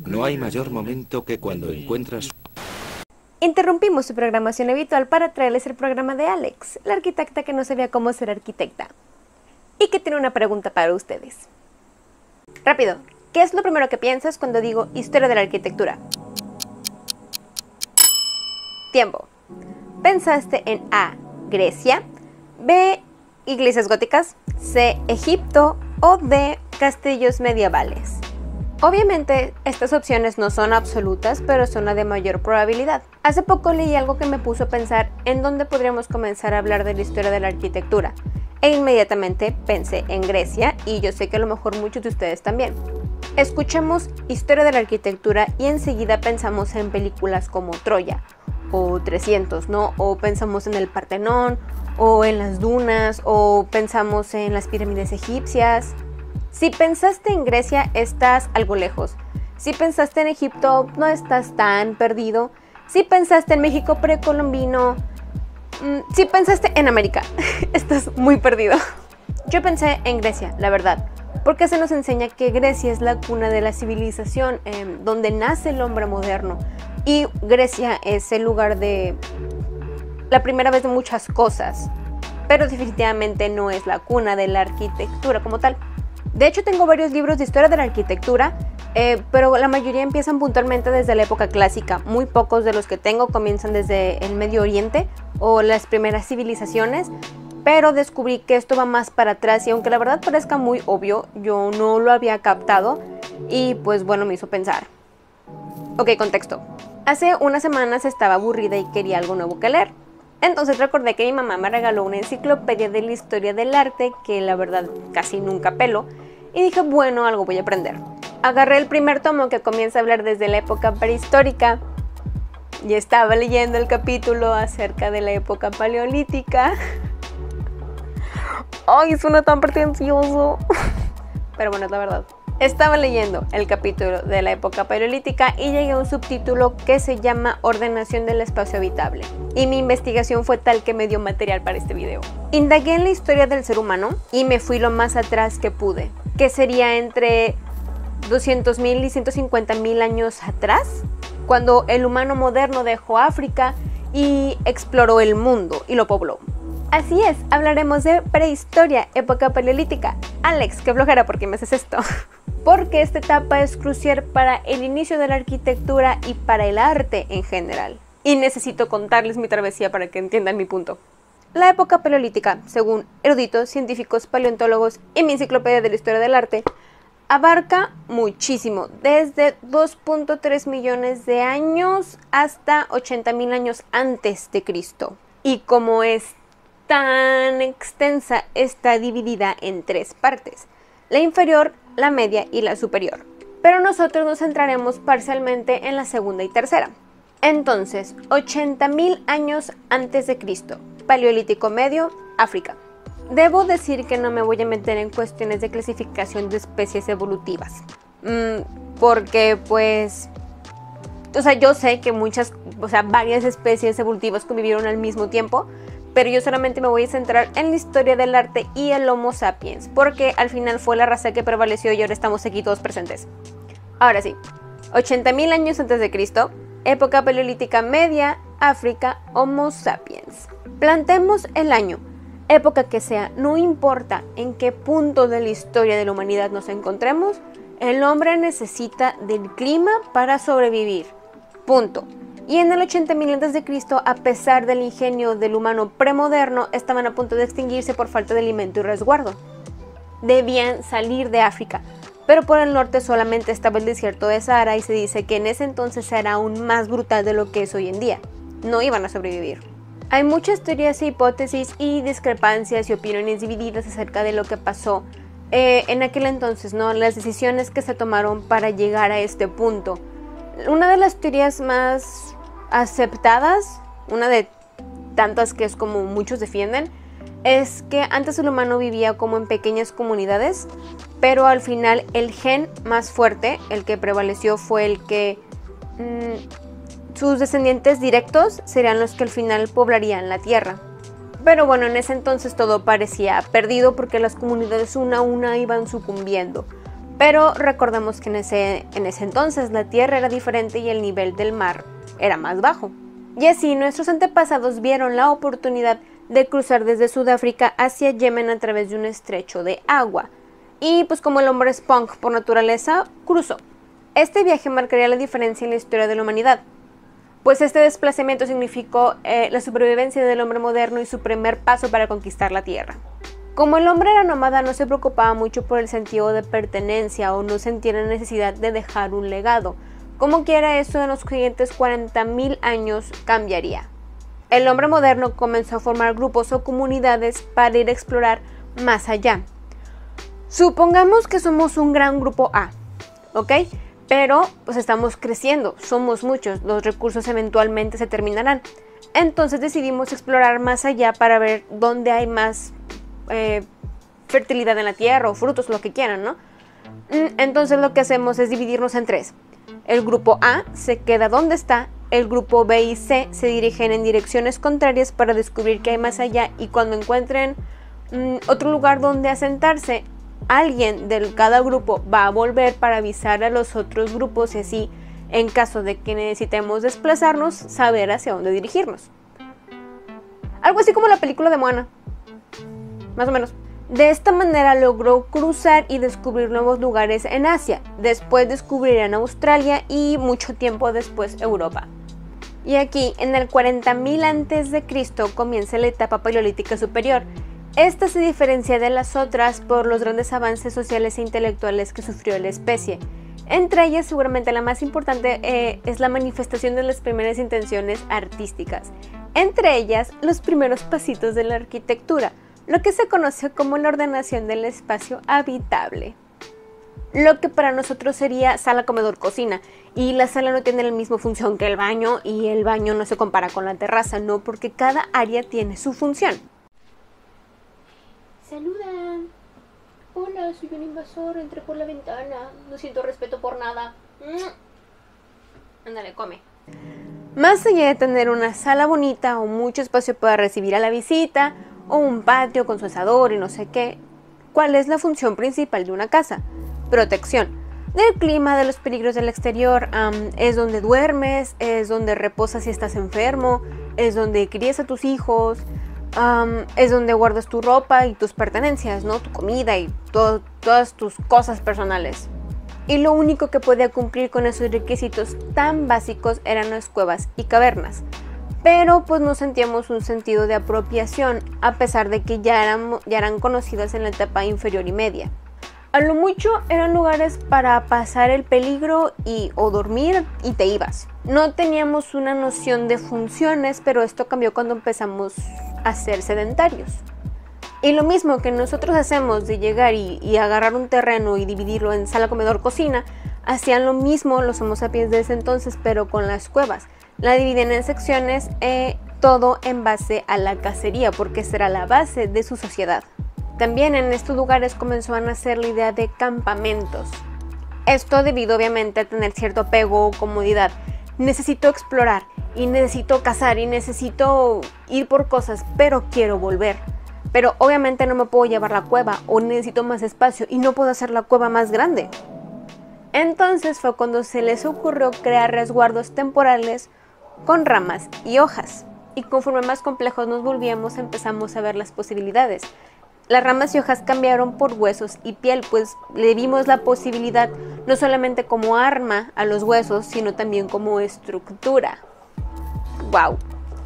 No hay mayor momento que cuando encuentras... Interrumpimos su programación habitual para traerles el programa de Alex, la arquitecta que no sabía cómo ser arquitecta, y que tiene una pregunta para ustedes. Rápido, ¿qué es lo primero que piensas cuando digo historia de la arquitectura? Tiempo. ¿Pensaste en A, Grecia, B, iglesias góticas, C, Egipto o D, castillos medievales? Obviamente, estas opciones no son absolutas, pero son la de mayor probabilidad. Hace poco leí algo que me puso a pensar en dónde podríamos comenzar a hablar de la historia de la arquitectura, e inmediatamente pensé en Grecia, y yo sé que a lo mejor muchos de ustedes también. Escuchamos historia de la arquitectura y enseguida pensamos en películas como Troya o 300, ¿no? O pensamos en el Partenón, o en las dunas, o pensamos en las pirámides egipcias. Si pensaste en Grecia, estás algo lejos. Si pensaste en Egipto, no estás tan perdido. Si pensaste en México precolombino, si pensaste en América, estás muy perdido. Yo pensé en Grecia, la verdad, porque se nos enseña que Grecia es la cuna de la civilización, donde nace el hombre moderno. Y Grecia es el lugar de la primera vez de muchas cosas, pero definitivamente no es la cuna de la arquitectura como tal. De hecho, tengo varios libros de historia de la arquitectura, pero la mayoría empiezan puntualmente desde la época clásica. Muy pocos de los que tengo comienzan desde el Medio Oriente o las primeras civilizaciones, pero descubrí que esto va más para atrás y aunque la verdad parezca muy obvio, yo no lo había captado y pues bueno, me hizo pensar. Ok, contexto. Hace unas semanas estaba aburrida y quería algo nuevo que leer. Entonces recordé que mi mamá me regaló una enciclopedia de la historia del arte, que la verdad casi nunca pelo, y dije, bueno, algo voy a aprender. Agarré el primer tomo que comienza a hablar desde la época prehistórica, y estaba leyendo el capítulo acerca de la época paleolítica. Ay, suena tan pretencioso, pero bueno, es la verdad. Estaba leyendo el capítulo de la época paleolítica y llegué a un subtítulo que se llama Ordenación del espacio habitable. Y mi investigación fue tal que me dio material para este video. Indagué en la historia del ser humano y me fui lo más atrás que pude, que sería entre 200.000 y 150.000 años atrás, cuando el humano moderno dejó África y exploró el mundo y lo pobló. Así es, hablaremos de prehistoria, época paleolítica. Alex, qué flojera, ¿por qué me haces esto? Porque esta etapa es crucial para el inicio de la arquitectura y para el arte en general. Y necesito contarles mi travesía para que entiendan mi punto. La época paleolítica, según eruditos, científicos, paleontólogos y mi enciclopedia de la historia del arte, abarca muchísimo, desde 2.3 millones de años hasta 80.000 años antes de Cristo. Y como es tan extensa, está dividida en tres partes: la inferior, la media y la superior. Pero nosotros nos centraremos parcialmente en la segunda y tercera. Entonces, 80.000 años antes de Cristo, Paleolítico Medio, África. Debo decir que no me voy a meter en cuestiones de clasificación de especies evolutivas, porque pues, yo sé que varias especies evolutivas convivieron al mismo tiempo, pero yo solamente me voy a centrar en la historia del arte y el Homo sapiens, porque al final fue la raza que prevaleció y ahora estamos aquí todos presentes. Ahora sí, 80.000 años antes de Cristo, época paleolítica media, África, Homo sapiens. Plantemos el año, época que sea, no importa en qué punto de la historia de la humanidad nos encontremos, el hombre necesita del clima para sobrevivir. Punto. Y en el 80.000 a.C., a pesar del ingenio del humano premoderno, estaban a punto de extinguirse por falta de alimento y resguardo. Debían salir de África, pero por el norte solamente estaba el desierto de Sahara y se dice que en ese entonces era aún más brutal de lo que es hoy en día. No iban a sobrevivir. Hay muchas teorías e hipótesis y discrepancias y opiniones divididas acerca de lo que pasó en aquel entonces, ¿no? Las decisiones que se tomaron para llegar a este punto. Una de las teorías más aceptadas, una de tantas que es como muchos defienden, es que antes el humano vivía como en pequeñas comunidades, pero al final el gen más fuerte, el que prevaleció, fue el que sus descendientes directos serían los que al final poblarían la tierra. Pero bueno, en ese entonces todo parecía perdido porque las comunidades una a una iban sucumbiendo. Pero recordemos que en ese entonces la tierra era diferente y el nivel del mar era más bajo. Y así nuestros antepasados vieron la oportunidad de cruzar desde Sudáfrica hacia Yemen a través de un estrecho de agua. Y pues como el hombre es punk por naturaleza, cruzó. Este viaje marcaría la diferencia en la historia de la humanidad, pues este desplazamiento significó la supervivencia del hombre moderno y su primer paso para conquistar la tierra. Como el hombre era nómada, no se preocupaba mucho por el sentido de pertenencia o no sentía la necesidad de dejar un legado. Como quiera, eso en los siguientes 40.000 años cambiaría. El hombre moderno comenzó a formar grupos o comunidades para ir a explorar más allá. Supongamos que somos un gran grupo A, ¿ok? Pero pues estamos creciendo, somos muchos, los recursos eventualmente se terminarán. Entonces decidimos explorar más allá para ver dónde hay más fertilidad en la tierra o frutos, lo que quieran, ¿no? Entonces lo que hacemos es dividirnos en tres. El grupo A se queda donde está, el grupo B y C se dirigen en direcciones contrarias para descubrir qué hay más allá y cuando encuentren otro lugar donde asentarse, alguien de cada grupo va a volver para avisar a los otros grupos y así, en caso de que necesitemos desplazarnos, saber hacia dónde dirigirnos. Algo así como la película de Moana, más o menos. De esta manera logró cruzar y descubrir nuevos lugares en Asia. Después descubrirían Australia y mucho tiempo después Europa. Y aquí, en el 40.000 a.C., comienza la etapa paleolítica superior. Esta se diferencia de las otras por los grandes avances sociales e intelectuales que sufrió la especie. Entre ellas, seguramente la más importante es la manifestación de las primeras intenciones artísticas. Entre ellas, los primeros pasitos de la arquitectura, lo que se conoce como la ordenación del espacio habitable. Lo que para nosotros sería sala, comedor, cocina. Y la sala no tiene la misma función que el baño y el baño no se compara con la terraza, no, porque cada área tiene su función. Saludan. Hola, soy un invasor, entré por la ventana. No siento respeto por nada. Ándale, come. Más allá de tener una sala bonita o mucho espacio para recibir a la visita, o un patio con su asador y no sé qué, ¿cuál es la función principal de una casa? Protección del clima, de los peligros del exterior. Es donde duermes, es donde reposas si estás enfermo, es donde crías a tus hijos, es donde guardas tu ropa y tus pertenencias, ¿no? Tu comida y todas tus cosas personales. Y lo único que podía cumplir con esos requisitos tan básicos eran las cuevas y cavernas. Pero pues no sentíamos un sentido de apropiación, a pesar de que ya eran conocidas en la etapa inferior y media. A lo mucho eran lugares para pasar el peligro o dormir y te ibas. No teníamos una noción de funciones, pero esto cambió cuando empezamos a ser sedentarios. Y lo mismo que nosotros hacemos de llegar y agarrar un terreno y dividirlo en sala, comedor, cocina, hacían lo mismo los Homo sapiens de ese entonces, pero con las cuevas. La dividen en secciones, todo en base a la cacería, porque esa era la base de su sociedad. También en estos lugares comenzó a nacer la idea de campamentos. Esto debido obviamente a tener cierto apego o comodidad. Necesito explorar, y necesito cazar, y necesito ir por cosas, pero quiero volver. Pero obviamente no me puedo llevar la cueva, o necesito más espacio, y no puedo hacer la cueva más grande. Entonces fue cuando se les ocurrió crear resguardos temporales con ramas y hojas. Y conforme más complejos nos volvíamos, empezamos a ver las posibilidades. Las ramas y hojas cambiaron por huesos y piel, pues le dimos la posibilidad no solamente como arma a los huesos, sino también como estructura. ¡Wow!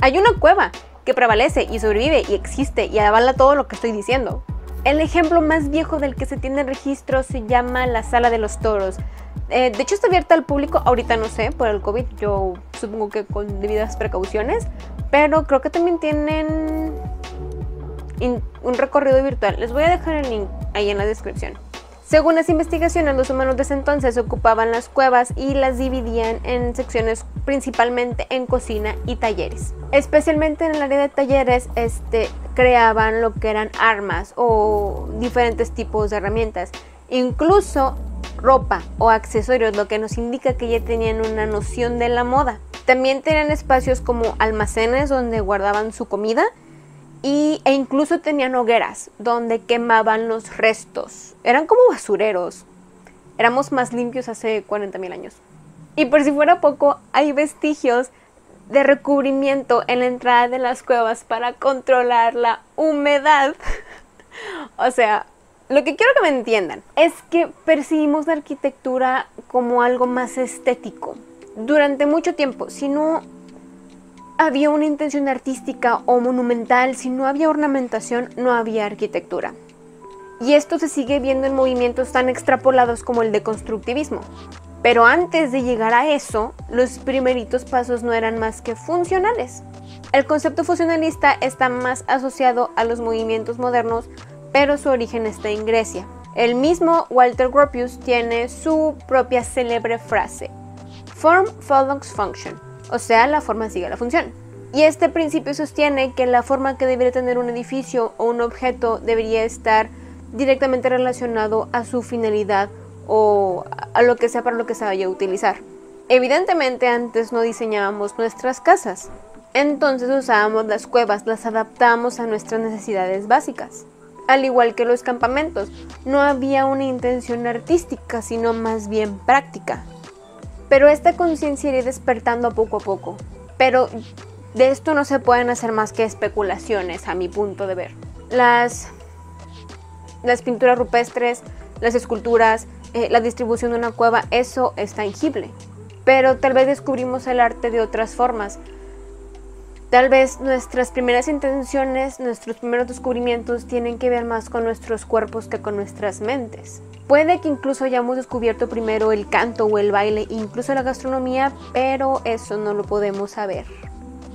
Hay una cueva que prevalece y sobrevive y existe y avala todo lo que estoy diciendo. El ejemplo más viejo del que se tiene registro se llama la Sala de los Toros. De hecho está abierta al público, ahorita no sé, por el COVID, yo supongo que con debidas precauciones, pero creo que también tienen un recorrido virtual. Les voy a dejar el link ahí en la descripción. Según las investigaciones, los humanos de ese entonces ocupaban las cuevas y las dividían en secciones principalmente en cocina y talleres. Especialmente en el área de talleres, creaban lo que eran armas o diferentes tipos de herramientas, incluso ropa o accesorios, lo que nos indica que ya tenían una noción de la moda. También tenían espacios como almacenes donde guardaban su comida e incluso tenían hogueras donde quemaban los restos. Eran como basureros. Éramos más limpios hace 40.000 años. Y por si fuera poco, hay vestigios de recubrimiento en la entrada de las cuevas para controlar la humedad. O sea, lo que quiero que me entiendan es que percibimos la arquitectura como algo más estético. Durante mucho tiempo, si no había una intención artística o monumental, si no había ornamentación, no había arquitectura. Y esto se sigue viendo en movimientos tan extrapolados como el deconstructivismo. Pero antes de llegar a eso, los primeritos pasos no eran más que funcionales. El concepto funcionalista está más asociado a los movimientos modernos, pero su origen está en Grecia. El mismo Walter Gropius tiene su propia célebre frase: Form follows function, o sea, la forma sigue la función. Y este principio sostiene que la forma que debería tener un edificio o un objeto debería estar directamente relacionado a su finalidad o a lo que sea para lo que se vaya a utilizar. Evidentemente antes no diseñábamos nuestras casas, entonces usábamos las cuevas, las adaptábamos a nuestras necesidades básicas. Al igual que los campamentos, no había una intención artística, sino más bien práctica. Pero esta conciencia iría despertando poco a poco. Pero de esto no se pueden hacer más que especulaciones, a mi punto de ver. Las pinturas rupestres, las esculturas, la distribución de una cueva, eso es tangible. Pero tal vez descubrimos el arte de otras formas. Tal vez nuestras primeras intenciones, nuestros primeros descubrimientos tienen que ver más con nuestros cuerpos que con nuestras mentes. Puede que incluso hayamos descubierto primero el canto o el baile, incluso la gastronomía, pero eso no lo podemos saber.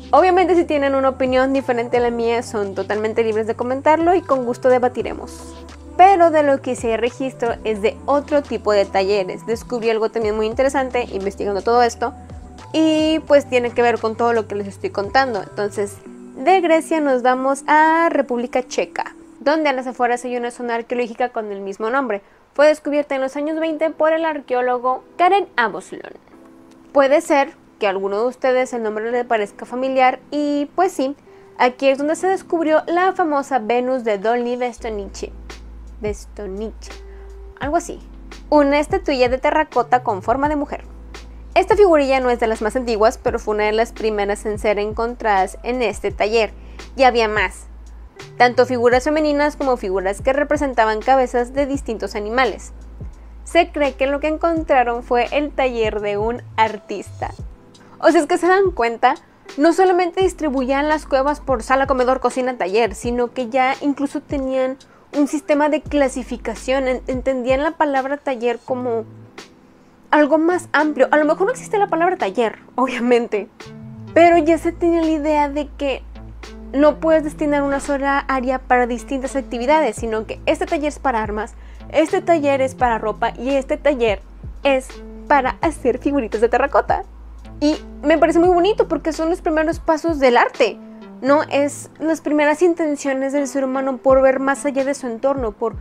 Obviamente si tienen una opinión diferente a la mía, son totalmente libres de comentarlo y con gusto debatiremos. Pero de lo que sí hay registro es de otro tipo de talleres. Descubrí algo también muy interesante investigando todo esto. Y pues tiene que ver con todo lo que les estoy contando. Entonces, de Grecia nos vamos a República Checa, donde a las afueras hay una zona arqueológica con el mismo nombre. Fue descubierta en los años 20 por el arqueólogo Karen Aboslon. Puede ser que a alguno de ustedes el nombre le parezca familiar y pues sí, aquí es donde se descubrió la famosa Venus de Dolní Vestonich, algo así. Una estatuilla de terracota con forma de mujer. Esta figurilla no es de las más antiguas, pero fue una de las primeras en ser encontradas en este taller. Y había más, tanto figuras femeninas como figuras que representaban cabezas de distintos animales. Se cree que lo que encontraron fue el taller de un artista. O sea, es que se dan cuenta, no solamente distribuían las cuevas por sala, comedor, cocina, taller, sino que ya incluso tenían un sistema de clasificación, entendían la palabra taller como algo más amplio. A lo mejor no existe la palabra taller, obviamente, pero ya se tenía la idea de que no puedes destinar una sola área para distintas actividades, sino que este taller es para armas, este taller es para ropa y este taller es para hacer figuritas de terracota. Y me parece muy bonito porque son los primeros pasos del arte, ¿no? Es las primeras intenciones del ser humano por ver más allá de su entorno, por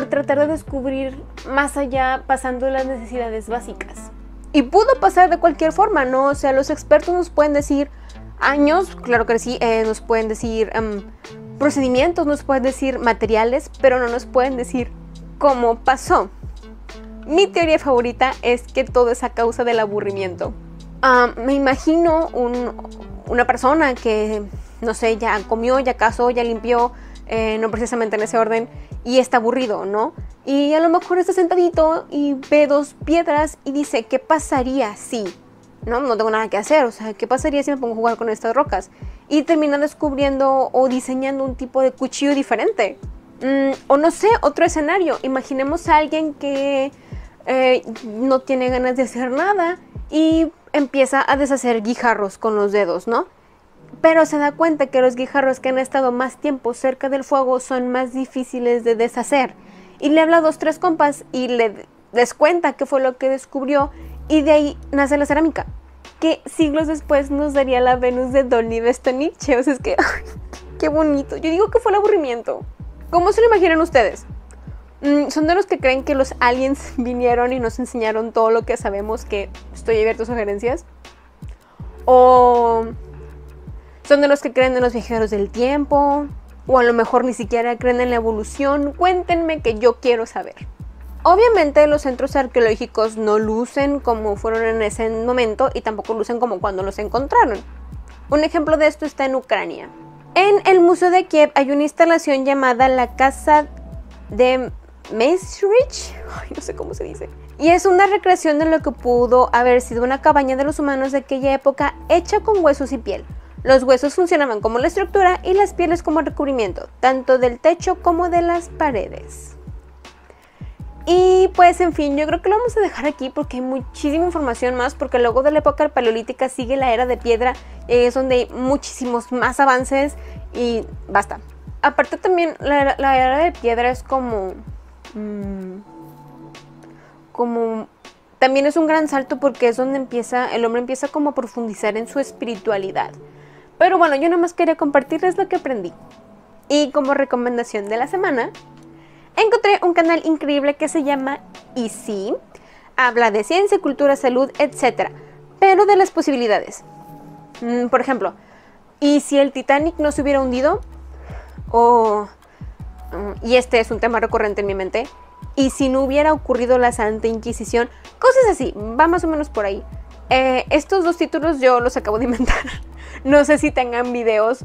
tratar de descubrir más allá pasando las necesidades básicas. Y pudo pasar de cualquier forma, ¿no? O sea, los expertos nos pueden decir años, claro que sí, nos pueden decir procedimientos, nos pueden decir materiales, pero no nos pueden decir cómo pasó. Mi teoría favorita es que todo es a causa del aburrimiento. Me imagino una persona que, no sé, ya comió, ya cazó, ya limpió, no precisamente en ese orden, y está aburrido, ¿no? Y a lo mejor está sentadito y ve dos piedras y dice, ¿qué pasaría si? No tengo nada que hacer, o sea, ¿qué pasaría si me pongo a jugar con estas rocas? Y termina descubriendo o diseñando un tipo de cuchillo diferente. O no sé, otro escenario. Imaginemos a alguien que no tiene ganas de hacer nada y empieza a deshacer guijarros con los dedos, ¿no? Pero se da cuenta que los guijarros que han estado más tiempo cerca del fuego son más difíciles de deshacer. Y le habla a 2, 3 compas y les cuenta qué fue lo que descubrió. Y de ahí nace la cerámica, que siglos después nos daría la Venus de Dolní Vestonich. O sea, es que, qué bonito. Yo digo que fue el aburrimiento. ¿Cómo se lo imaginan ustedes? ¿Son de los que creen que los aliens vinieron y nos enseñaron todo lo que sabemos, que estoy abierto a sugerencias? ¿O son de los que creen en los viajeros del tiempo? o a lo mejor ni siquiera creen en la evolución. Cuéntenme, que yo quiero saber. Obviamente los centros arqueológicos no lucen como fueron en ese momento y tampoco lucen como cuando los encontraron. Un ejemplo de esto está en Ucrania. En el Museo de Kiev hay una instalación llamada la Casa de Maastricht, no sé cómo se dice, y es una recreación de lo que pudo haber sido una cabaña de los humanos de aquella época hecha con huesos y piel. Los huesos funcionaban como la estructura y las pieles como recubrimiento, tanto del techo como de las paredes. Y pues en fin, yo creo que lo vamos a dejar aquí porque hay muchísima información más, porque luego de la época paleolítica sigue la era de piedra, es donde hay muchísimos más avances y basta. Aparte también la era de piedra es como también es un gran salto, porque es donde el hombre empieza como a profundizar en su espiritualidad. Pero bueno, yo nada más quería compartirles lo que aprendí. Y como recomendación de la semana, encontré un canal increíble que se llama Easy. Habla de ciencia, cultura, salud, etc. Pero de las posibilidades. Por ejemplo, ¿y si el Titanic no se hubiera hundido? Y este es un tema recurrente en mi mente. ¿Y si no hubiera ocurrido la Santa Inquisición? Cosas así, va más o menos por ahí. Estos dos títulos yo los acabo de inventar. No sé si tengan videos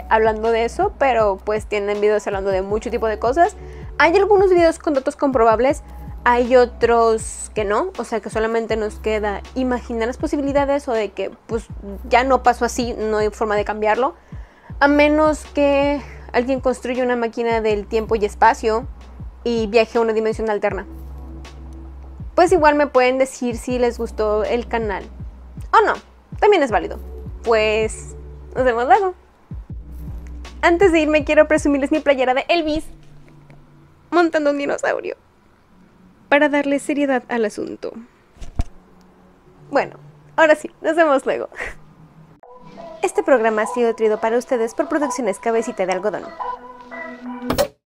hablando de eso, pero pues tienen videos hablando de mucho tipo de cosas. Hay algunos videos con datos comprobables, hay otros que no, o sea que solamente nos queda imaginar las posibilidades, o de que pues ya no pasó así, no hay forma de cambiarlo, a menos que alguien construya una máquina del tiempo y espacio y viaje a una dimensión alterna. Pues igual me pueden decir si les gustó el canal o no, también es válido. Pues nos vemos luego. Antes de irme quiero presumirles mi playera de Elvis montando un dinosaurio, para darle seriedad al asunto. Bueno, ahora sí, nos vemos luego. Este programa ha sido traído para ustedes por Producciones Cabecita de Algodón.